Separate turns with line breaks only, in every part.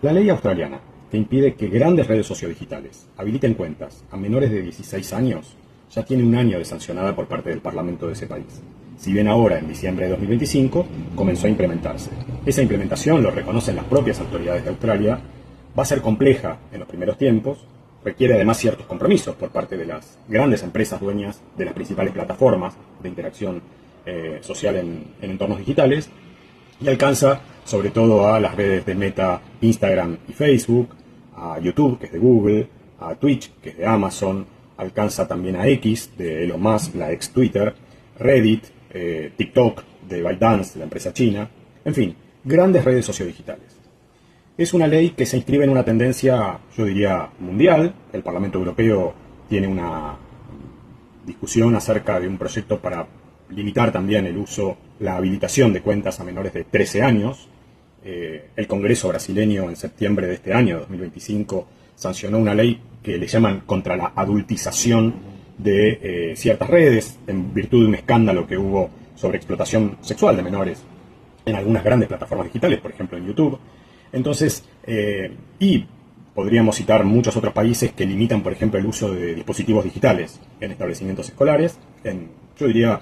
La ley australiana, que impide que grandes redes sociodigitales habiliten cuentas a menores de 16 años, ya tiene un año de sancionada por parte del Parlamento de ese país. Si bien ahora, en diciembre de 2025, comenzó a implementarse. Esa implementación, lo reconocen las propias autoridades de Australia, va a ser compleja en los primeros tiempos, requiere además ciertos compromisos por parte de las grandes empresas dueñas de las principales plataformas de interacción social en entornos digitales, y alcanza sobre todo a las redes de Meta, Instagram y Facebook, a YouTube, que es de Google, a Twitch, que es de Amazon, alcanza también a X, de Elon Musk, la ex Twitter, Reddit, TikTok, de ByteDance, la empresa china, en fin, grandes redes sociodigitales. Es una ley que se inscribe en una tendencia, yo diría, mundial. El Parlamento Europeo tiene una discusión acerca de un proyecto para limitar también el uso, la habilitación de cuentas a menores de 13 años. El Congreso brasileño en septiembre de este año, 2025, sancionó una ley que le llaman contra la adultización de ciertas redes, en virtud de un escándalo que hubo sobre explotación sexual de menores en algunas grandes plataformas digitales, por ejemplo en YouTube. Entonces, y podríamos citar muchos otros países que limitan, por ejemplo, el uso de dispositivos digitales en establecimientos escolares, yo diría,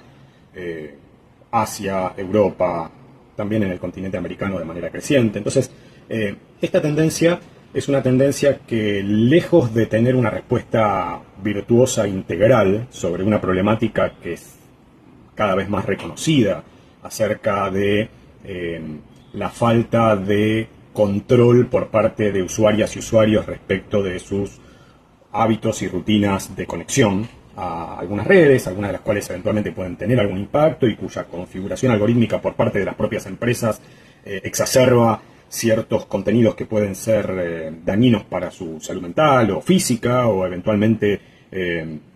Asia, Europa, también en el continente americano de manera creciente. Entonces, esta tendencia es una tendencia que, lejos de tener una respuesta virtuosa e integral sobre una problemática que es cada vez más reconocida acerca de la falta de control por parte de usuarias y usuarios respecto de sus hábitos y rutinas de conexión a algunas redes, algunas de las cuales eventualmente pueden tener algún impacto y cuya configuración algorítmica por parte de las propias empresas exacerba ciertos contenidos que pueden ser dañinos para su salud mental o física, o eventualmente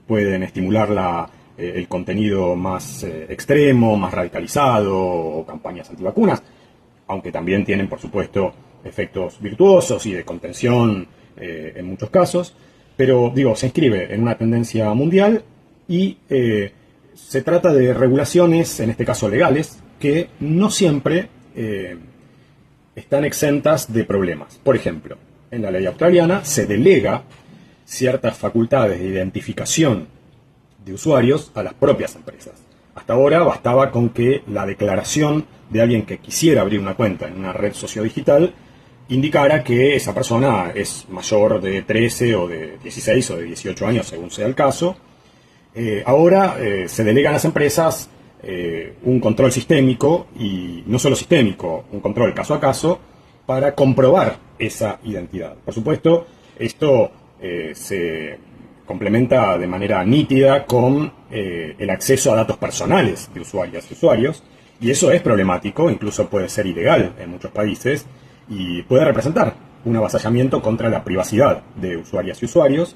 pueden estimular el contenido más extremo, más radicalizado, o campañas antivacunas, aunque también tienen, por supuesto, efectos virtuosos y de contención en muchos casos. Pero, digo, se inscribe en una tendencia mundial y se trata de regulaciones, en este caso legales, que no siempre están exentas de problemas. Por ejemplo, en la ley australiana se delega ciertas facultades de identificación de usuarios a las propias empresas. Hasta ahora bastaba con que la declaración de alguien que quisiera abrir una cuenta en una red sociodigital indicara que esa persona es mayor de 13 o de 16 o de 18 años, según sea el caso. Ahora se delega a las empresas un control sistémico, y no solo sistémico, un control caso a caso, para comprobar esa identidad. Por supuesto, esto se complementa de manera nítida con el acceso a datos personales de usuarias y usuarios, y eso es problemático, incluso puede ser ilegal en muchos países, y puede representar un avasallamiento contra la privacidad de usuarias y usuarios.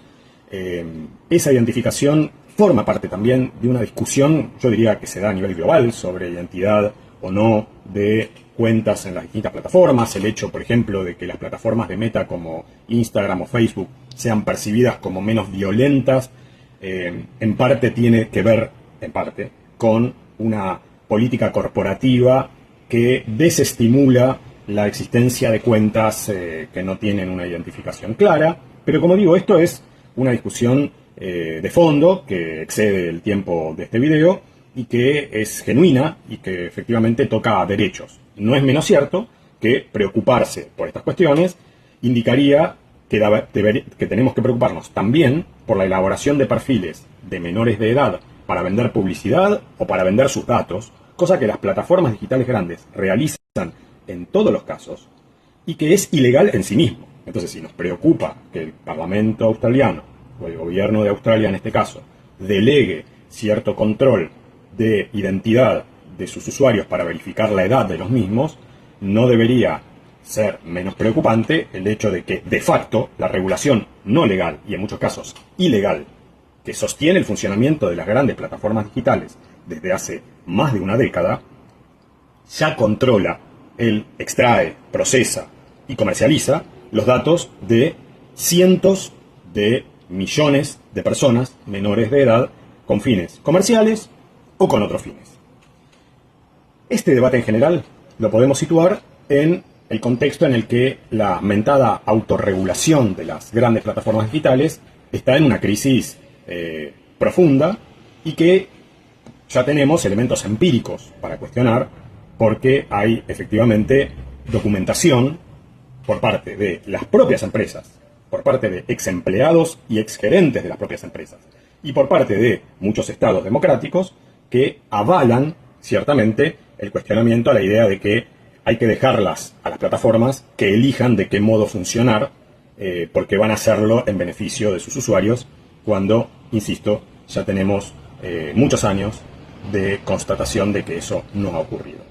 Esa identificación forma parte también de una discusión, yo diría que se da a nivel global, sobre identidad o no de cuentas en las distintas plataformas. El hecho, por ejemplo, de que las plataformas de Meta como Instagram o Facebook sean percibidas como menos violentas, en parte tiene que ver, con una política corporativa que desestimula la existencia de cuentas que no tienen una identificación clara. Pero, como digo, esto es una discusión de fondo que excede el tiempo de este video y que es genuina y que efectivamente toca derechos. No es menos cierto que preocuparse por estas cuestiones indicaría que tenemos que preocuparnos también por la elaboración de perfiles de menores de edad para vender publicidad o para vender sus datos, cosa que las plataformas digitales grandes realizan en todos los casos y que es ilegal en sí mismo. Entonces, si nos preocupa que el Parlamento australiano, o el gobierno de Australia en este caso, delegue cierto control de identidad de sus usuarios para verificar la edad de los mismos, no debería ser menos preocupante el hecho de que, de facto, la regulación no legal, y en muchos casos ilegal, que sostiene el funcionamiento de las grandes plataformas digitales desde hace más de una década, ya controla, extrae, procesa y comercializa los datos de cientos de millones de personas menores de edad con fines comerciales o con otros fines. Este debate en general lo podemos situar en el contexto en el que la mentada autorregulación de las grandes plataformas digitales está en una crisis profunda y que ya tenemos elementos empíricos para cuestionar, porque hay efectivamente documentación por parte de las propias empresas, por parte de ex empleados y ex gerentes de las propias empresas, y por parte de muchos estados democráticos que avalan ciertamente el cuestionamiento a la idea de que hay que dejarlas a las plataformas que elijan de qué modo funcionar, porque van a hacerlo en beneficio de sus usuarios, cuando, insisto, ya tenemos muchos años de constatación de que eso no ha ocurrido.